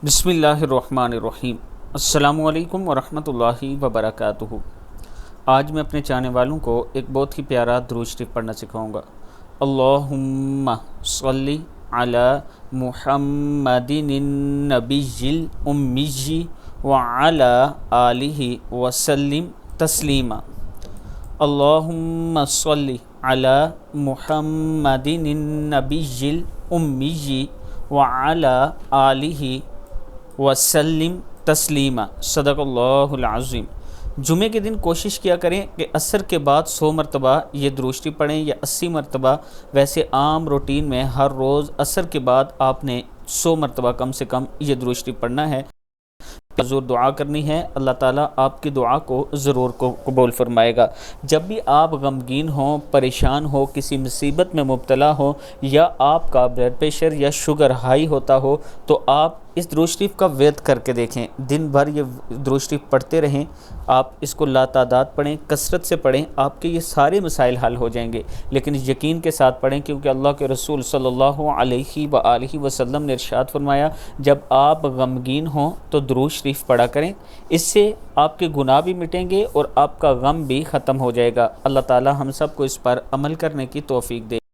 بسم اللہ الرحمن الرحیم۔ السلام علیکم ورحمۃ اللہ وبرکاتہ۔ آج میں اپنے چاہنے والوں کو ایک بہت ہی پیارا درود شریف پڑھنا سکھاؤں گا۔ اللہم صلی علی محمد النبی الامی وعلی آلہ وسلم تسلیما۔ اللہم صلی علی محمد النبی الامی وعلی آلہ وسلم تسلیما۔ صدق اللہ العظیم۔ جمعے کے دن کوشش کیا کریں کہ عصر کے بعد 100 مرتبہ یہ درود شریف پڑھیں یا 80 مرتبہ۔ ویسے عام روٹین میں ہر روز عصر کے بعد آپ نے 100 مرتبہ کم سے کم یہ درود شریف پڑھنا ہے۔ ضرور دعا کرنی ہے، اللہ تعالیٰ آپ کی دعا کو ضرور قبول فرمائے گا۔ جب بھی آپ غمگین ہوں، پریشان ہو، کسی مصیبت میں مبتلا ہو، یا آپ کا بلڈ پریشر یا شوگر ہائی ہوتا ہو، تو آپ اس درود شریف کا ورد کر کے دیکھیں۔ دن بھر یہ درود شریف پڑھتے رہیں، آپ اس کو لاتعداد پڑھیں، کثرت سے پڑھیں، آپ کے یہ سارے مسائل حل ہو جائیں گے۔ لیکن یقین کے ساتھ پڑھیں، کیونکہ اللہ کے رسول صلی اللہ علیہ وآلہ وسلم نے ارشاد فرمایا، جب آپ غمگین ہوں تو درود شریف پڑھا کریں، اس سے آپ کے گناہ بھی مٹیں گے اور آپ کا غم بھی ختم ہو جائے گا۔ اللہ تعالی ہم سب کو اس پر عمل کرنے کی توفیق دے۔